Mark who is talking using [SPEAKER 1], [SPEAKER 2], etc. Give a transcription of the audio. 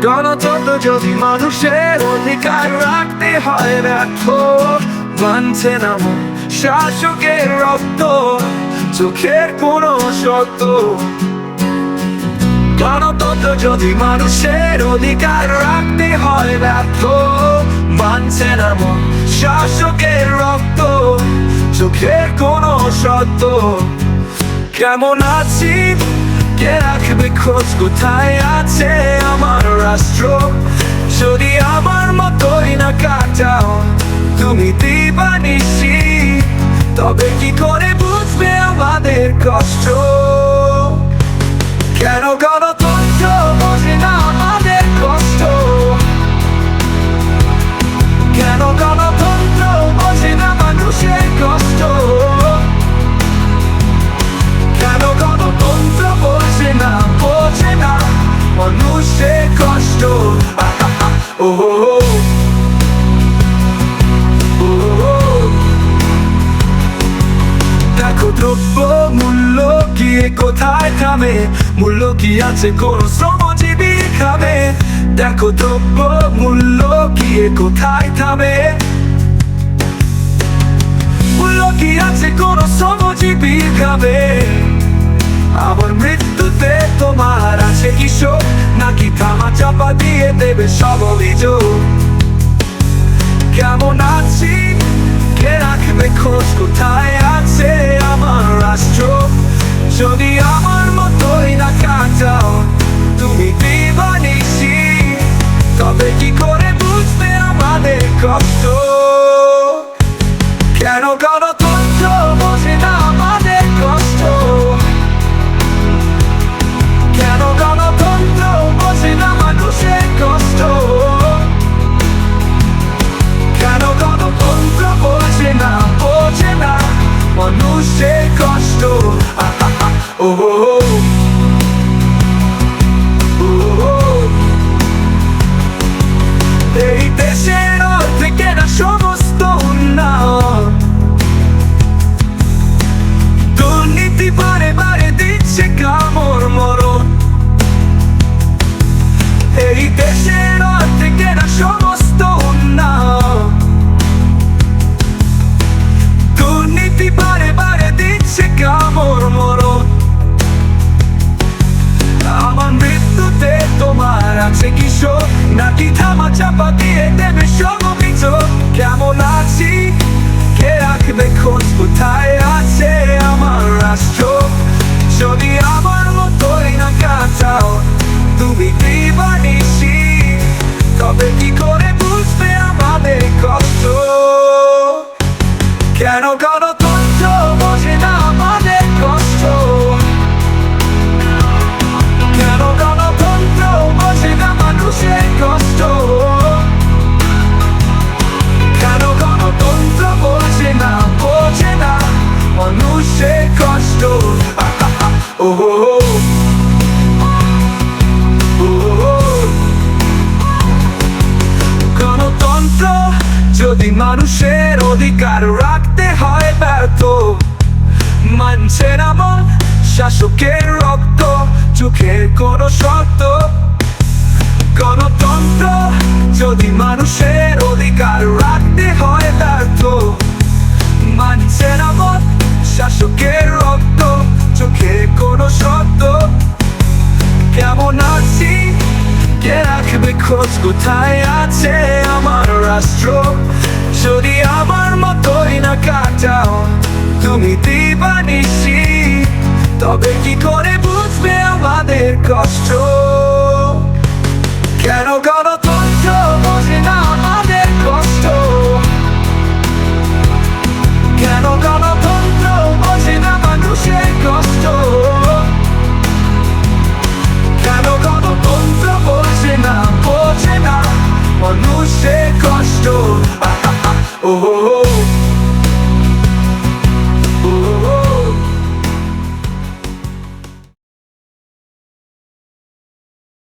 [SPEAKER 1] গণতন্ত্র যদি মানুষের অধিকার রাখতে হয় ব্যর্থ, মানছে না মন শাসকের রক্ত, চোখের কোনো শর্ত। গণতন্ত্র যদি মানুষের অধিকার রাখতে হয় ব্যর্থ, মানছে না মন শাসকের রক্ত, চোখের কোনো শর্ত। কেমন আছি, কে রাখবে খোঁজ, কোথায় আছে আমার রাষ্ট্র? যদি আমার মতোই না কাটাও তুমি দিবানিশি, তবে কি করে বুঝবে আমাদের কষ্ট? কেন গণতন্ত্র বোঝে না আমাদের কষ্ট? কেন গণতন্ত্র বোঝে না মানুষের কষ্ট? কেন গণতন্ত্র বোঝে না মানুষের কষ্ট? ও দেখো দ্রব্য মূল্য কি কোথায় থামে, মূল্য কি আছে কোন শ্রমজীবী খাবে? দেখো দ্রব্য মূল্য কি কোথায় থামে, মূল্য কি আছে কোন শ্রমজীবী খাবে? আমার মৃত্যুতে তোমার আছে কি শোক, নাকি থামা চাপা দিয়ে দেবে সব অভিযোগ? কেমন আছি, কে রাখবে খোঁজ, কোথায় আছে আমার রাষ্ট্র? যদি আমার মতোই না কাটাও তুমি দিবানিশি, তবে কি করে বুঝবে আমাদের কষ্ট? কেন গণতন্ত্র বোঝে না আমাদের কষ্ট? কেন গণতন্ত্র বোঝে না মানুষের কষ্ট? কেন গণতন্ত্র বোঝে না মানুষের কষ্ট? ও এই দেশের থেকে না সমস্ত উন্নয়ন, দুর্নীতি বারে বারে দিচ্ছে কামড় মরণ। এই দেশের থেকে না সমস্ত উন্নয়ন, দুর্নীতি বারে বারে দিচ্ছে কামড় মরণ। আমার মৃত্যুতে তোমার আছে কি শোক, নাকি থামা চাপা দিয়ে দেবে সব অভিযোগ? কেমন আছি, কে রাখবে খোঁজ, কোথায় আছে আমার রাষ্ট্র? যদি আমার মতোই না কাটাও তুমি দিবানিশি, তবে কি করে বুঝবে আমাদের কষ্ট? কেন গণতন্ত্র বোঝে না আমাদের কষ্ট? কেন গণতন্ত্র বোঝে না মানুষের কষ্ট? কেন গণতন্ত্র বোঝে না মানুষের কষ্ট? ও গণতন্ত্র যদি মানুষের অধিকার রাখতে হয় ব্যর্থ, মানছে না মন শাসকের রক্ত, চোখের কোনো শর্ত। গণতন্ত্র যদি মানুষের অধিকার রাখতে হয় ব্যর্থ, মানছে না মন শাসকের রক্ত, চোখের কোনো শর্ত। কেমন আছি, কে রাখবে খোঁজ, কোথায় আছে আমার রাষ্ট্র? যদি আমার মতোই না কাটাও তুমি দিবানিশি, তবে কি করে বুঝবে আমাদের কষ্ট? কেন গণতন্ত্র বোঝে না আমাদের কষ্ট? কেন গণতন্ত্র বোঝে না মানুষের কষ্ট? কেন গণতন্ত্র বোঝে না মানুষের কষ্ট? ও